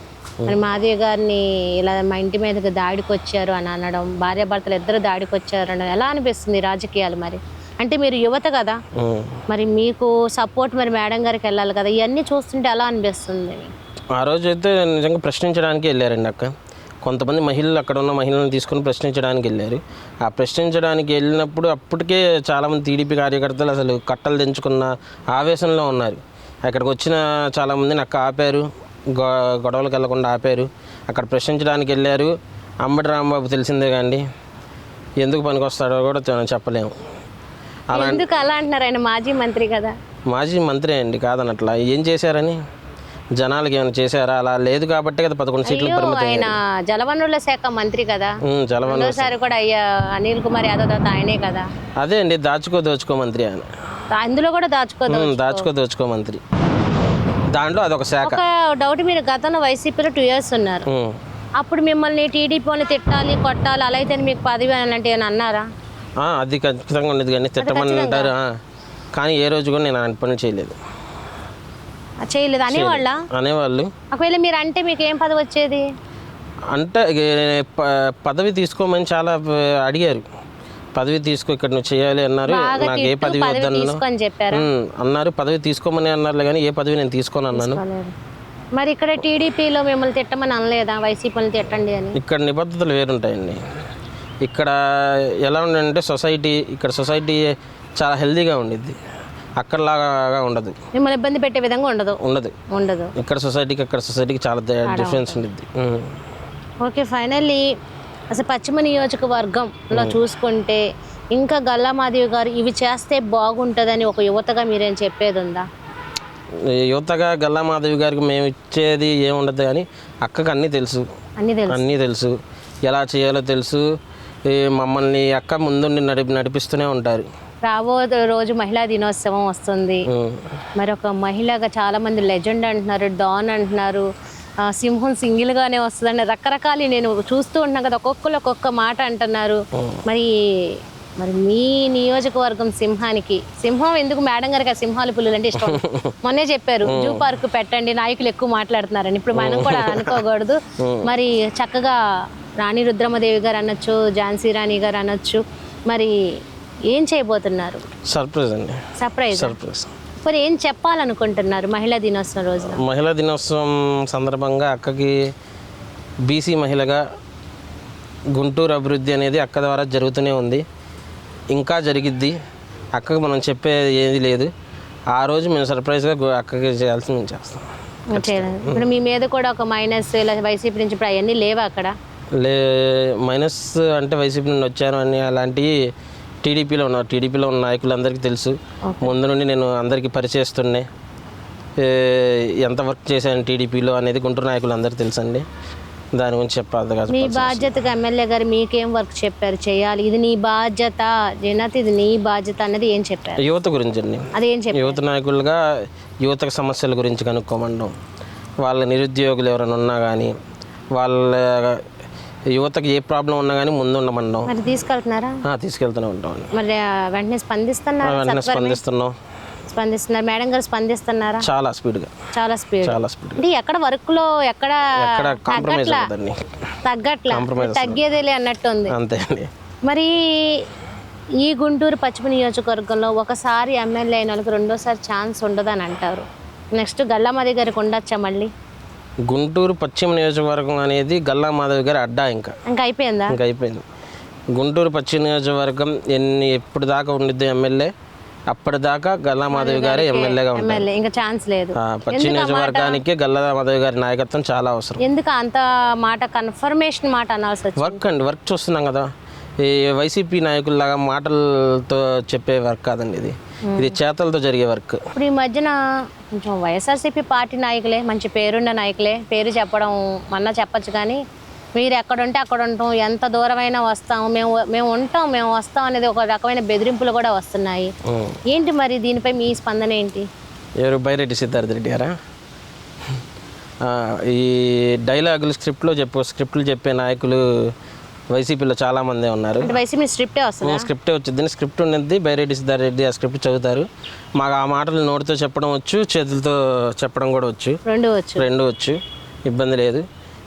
మరి మాధవి గారిని ఇలా మా ఇంటి మీదకి దాడికి వచ్చారు అని అనడం, భార్యాభర్తలు ఇద్దరు దాడికి వచ్చారు అనడం ఎలా అనిపిస్తుంది రాజకీయాలు? మరి అంటే మీరు యువత కదా, మరి మీకు సపోర్ట్ మరి మేడం గారికి వెళ్ళాలి కదా, ఇవన్నీ చూస్తుంటే ఎలా అనిపిస్తుంది? ఆ రోజు అయితే నిజంగా ప్రశ్నించడానికి వెళ్ళారండి అక్క. కొంతమంది మహిళలు అక్కడ ఉన్న మహిళలను తీసుకొని ప్రశ్నించడానికి వెళ్ళారు. ఆ ప్రశ్నించడానికి వెళ్ళినప్పుడు అప్పటికే చాలామంది టీడీపీ కార్యకర్తలు అసలు కట్టలు తెంచుకున్న ఆవేశంలో ఉన్నారు. అక్కడికి వచ్చిన చాలామందిని అక్క ఆపారు, గొడవలకు వెళ్లకుండా ఆపారు. అక్కడ ప్రశ్నించడానికి వెళ్ళారు. అంబటి రాంబాబు తెలిసిందే కాండి, ఎందుకు పనికొస్తాడో కూడా చెప్పలేము. ఎందుకు అలా అంటున్నారు? ఆయన మాజీ మంత్రి కదా. మాజీ మంత్రి అండి, కాదనట్లా. ఏం చేశారని జనాలకి ఏమైనా చేశారా? అలా లేదు కాబట్టి కదా 11 సీట్లు పరిమితం. ఆయన జలవనరుల శాఖ మంత్రి కదా, జలవనరుల కూడా అయ్యా అనిల్ కుమార్ యాదవ్ తర్వాత ఆయనే కదా. అదే అండి, దోచుకో మంత్రి ఆయన. అందులో కూడా దోచుకో మంత్రి, దాంట్లో అదొక శాఖ. ఒక డౌట్, మీరు గతంలో వైసీపీలో 2 years ఉన్నారు, అప్పుడు మిమ్మల్ని టీడీపీ వాళ్ళని తిట్టాలి కొట్టాలి అలా అయితే మీకు పదవి అని అన్నారా? అది ఖచ్చితంగా ఉండేది, కానీ తిట్టమని అంటారు. కానీ ఏ రోజు కూడా నేను ఆయన పని చేయలేదు. అనేవాళ్ళు. ఒకవేళ మీరు అంటే మీకు ఏం పదవి వచ్చేది? అంటే పదవి తీసుకోమని చాలా అడిగారు. పదవి తీసుకో, ఇక్కడ నువ్వు చేయాలి అన్నారు. నాకు ఏ పదవి వద్దన్నారు అన్నారు. పదవి తీసుకోమని అన్నారు కానీ ఏ పదవి నేను తీసుకోను అన్నాను. మరి ఇక్కడ టీడీపీలో మిమ్మల్ని తిట్టమని అనలేదా, వైసీపీని తిట్టండి అని? ఇక్కడ నిబద్ధతలు వేరుంటాయండి. ఇక్కడ ఎలా ఉండంటే సొసైటీ చాలా హెల్దీగా ఉండిద్ది, అక్కడలాగా ఉండదు. మిమ్మల్ని ఇబ్బంది పెట్టే విధంగా ఉండదు. ఇక్కడ సొసైటీకి చాలా డిఫరెన్స్ ఉండిద్ది. ఓకే, ఫైనల్లీ అసలు పశ్చిమ నియోజకవర్గంలో చూసుకుంటే ఇంకా గల్లా మాధవి గారు ఇవి చేస్తే బాగుంటుందని ఒక యువతగా మీరేం చెప్పేది ఉందా? యువతగా గల్లా మాధవి గారికి మేము ఇచ్చేది ఏముండదు, కానీ అక్కకి అన్నీ తెలుసు, ఎలా చేయాలో తెలుసు. మమ్మల్ని అక్క ముందుండి నడిపిస్తూనే ఉంటారు. రాబో రోజు మహిళా దినోత్సవం వస్తుంది, మరి ఒక మహిళగా చాలామంది లెజెండ్ అంటున్నారు, డాన్ అంటున్నారు, సింహం సింగిల్గానే వస్తుందని రకరకాలు నేను చూస్తూ ఉంటున్నాను కదా, ఒక్కొక్కరు ఒక్కొక్క మాట అంటున్నారు. మరి మీ నియోజకవర్గం సింహం ఎందుకు? మేడం గారికి ఆ సింహాలు పులులు అంటే ఇష్టం. మొన్నే చెప్పారు జూ పార్క్ పెట్టండి, నాయకులు ఎక్కువ మాట్లాడుతున్నారని. ఇప్పుడు మనం కూడా అనుకోకూడదు. మరి చక్కగా రాణి రుద్రమదేవి గారు అనొచ్చు, ఝాన్సీ రాణి గారు అనొచ్చు, మరి ఏం చేయబోతున్నారు? సర్ప్రైజ్. మరి ఏం చెప్పాలనుకుంటున్నారు మహిళా దినోత్సవం రోజున? మహిళా దినోత్సవం సందర్భంగా అక్కకి బీసీ మహిళగా గుంటూరు అభివృద్ధి అనేది అక్క ద్వారా జరుగుతూనే ఉంది, ఇంకా జరిగిద్ది. అక్కకి మనం చెప్పేది ఏది లేదు. ఆ రోజు మేము సర్ప్రైజ్గా అక్కకి చేయాల్సింది మేము చేస్తాం. ఇప్పుడు మీ మీద కూడా ఒక మైనస్ ఇలా వైసీపీ నుంచి ఇప్పుడు అవన్నీ లేవా అక్కడ? మైనస్ అంటే వైసీపీ నుండి వచ్చాను అని అలాంటివి టీడీపీలో ఉన్న నాయకులందరికీ తెలుసు. ముందు నుండి నేను అందరికీ పరిచయిస్తుండే, ఎంత వర్క్ చేశాను టీడీపీలో అనేది గుంటూరు నాయకులందరికీ తెలుసండి. దాని గురించి చెప్పాలి కదా. మీ బాధ్యతగా ఎమ్మెల్యే గారు మీకేం వర్క్ చెప్పారు చేయాలి, ఇది నీ బాధ్యత జనత, ఇది నీ బాధ్యత అనేది ఏం చెప్పారు? యువత గురించి అండి. అదేం చెప్పారు? యువత నాయకులుగా యువతకు సమస్యల గురించి కనుక్కోమండం, వాళ్ళ నిరుద్యోగులు ఎవరైనా ఉన్నా కానీ, వాళ్ళ యువతకి ఏ ప్రాబ్లం ఉన్నా కానీ ముందు ఉండమండం. మరి తీసుకెళ్తున్నారా? తీసుకెళ్తూనే ఉంటాం. మరి వెంటనే స్పందిస్తున్నారు మేడం గారు? స్పందిస్తున్నారా? చాలా స్పీడ్. అంటే ఎక్కడ వర్క్ లో ఎక్కడ తగ్గేదేలే అన్నట్టు ఉంది. అంతే అండి. మరి ఈ గుంటూరు పశ్చిమ నియోజకవర్గంలో ఒకసారి ఎమ్మెల్యే అయిన వాళ్ళకి రెండోసారి ఛాన్స్ ఉండదని అంటారు. నెక్స్ట్ గల్లా మాధవి గారికి ఉండొచ్చా మళ్ళీ? గుంటూరు పశ్చిమ నియోజకవర్గం అనేది గల్లా మాధవి గారి అడ్డా. ఇంకా అయిపోయింది. గుంటూరు పశ్చిమ నియోజకవర్గం ఎప్పుడు దాకా ఉండిద్ది ఎమ్మెల్యే అప్పటిదాకా గల్లా మాధవి గారే ఎమ్మెల్యేగా ఉంటారు. ఎమ్మెల్యే ఇంకా ఛాన్స్ లేదు. పశ్చిమ నియోజకవర్గానికి గల్లా మాధవి గారి నాయకత్వం చాలా అవసరం. ఎందుకు అంత మాట కన్ఫర్మేషన్ మాట అనాల్సి వచ్చింది? వర్క్ చూస్తున్నాం కదా, ఈ వైసీపీ నాయకుల్లాగా మాటలతో చెప్పే వర్క్ కాదండి ఇది చేతలతో జరిగే వర్క్. ఇప్పుడు ఈ మధ్యన కొంచెం వైఎస్ఆర్సీపీ పార్టీ నాయకులే, మంచి పేరున్న నాయకులే, పేరు చెప్పడం మన్నా చెప్పచ్చు, కానీ మీరు ఎక్కడుంటే అక్కడ ఉంటాం, ఎంత దూరమైనా వస్తాం, మేము ఉంటాం, మేము వస్తాం అనేది ఒక రకమైన బెదిరింపులు కూడా వస్తున్నాయి. ఏంటి మరి దీనిపై మీ స్పందన ఏంటి? ఎవరు? బైరెడ్డి సిద్ధార్థ రెడ్డి గారా? ఈ డైలాగులు స్క్రిప్ట్లు చెప్పే నాయకులు వైసీపీలో చాలామంది ఉన్నారు. వైసీపీ స్క్రిప్టే వచ్చింది. స్క్రిప్ట్ ఉన్నది బైరెడ్డి సిద్ధార్థ రెడ్డి ఆ స్క్రిప్ట్ చదువుతారు. మాకు ఆ మాటలు నోటితో చెప్పడం వచ్చు, చేతులతో చెప్పడం కూడా వచ్చు, రెండు వచ్చు, ఇబ్బంది లేదు.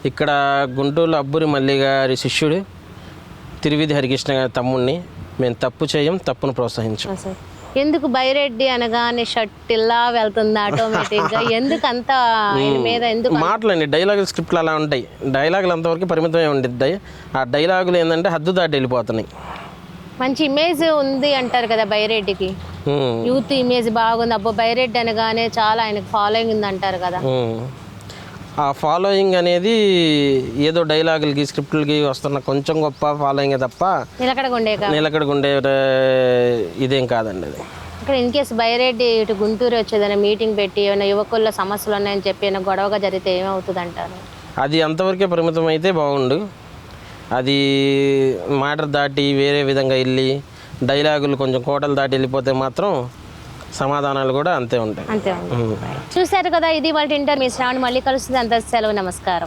ఇక్కడ గుంటూరులో అబ్బూరి మల్లి గారి శిష్యుడు తిరువిధి హరికృష్ణ గారి తమ్ముడిని మేము తప్పు చేయం, తప్పును ప్రోత్సహించాం. ఎందుకు బైరెడ్డి అనగానే షర్ట్ ఇలా వెళ్తుంది ఆటోమేటిక్గా? ఎందుకు అంత మీద ఎందుకు మాటలండి? డైలాగులు స్క్రిప్ట్లు అలా ఉంటాయి. డైలాగులు అంతవరకు పరిమితమే ఉండిద్దాయి. ఆ డైలాగులు ఏంటంటే హద్దు దాటి వెళ్ళిపోతున్నాయి. మంచి ఇమేజ్ ఉంది అంటారు కదా బైరెడ్డికి, యూత్ ఇమేజ్ బాగుంది, అబ్బో బైరెడ్డి అనగానే చాలా ఆయనకు ఫాలోయింగ్ ఉంది అంటారు కదా. ఆ ఫాలోయింగ్ అనేది ఏదో డైలాగులకి స్క్రిప్ట్లకి వస్తున్న కొంచెం గొప్ప ఫాలోయింగ్ తప్ప నిలకడగా ఉండే ఇదేం కాదండి అది. ఇక్కడ ఇన్ కేసు బైరెడ్డి ఇటు గుంటూరు వచ్చేదైనా మీటింగ్ పెట్టి ఏమైనా యువకుల్లో సమస్యలు ఉన్నాయని చెప్పి ఏమైనా గొడవగా జరిగితే ఏమవుతుంది అంటారు? అది అంతవరకే పరిమితం అయితే బాగుండు. అది మ్యాటర్ దాటి వేరే విధంగా వెళ్ళి డైలాగులు కొంచెం కోటలు దాటి వెళ్ళిపోతే మాత్రం సమాధానాలు కూడా అంతే ఉంటాయి. చూశారు కదా, ఇది వాళ్ళ ఇంటర్. మీ శ్రావణి మళ్ళీ కలుస్తుంది. అంత సెలవు, నమస్కారం.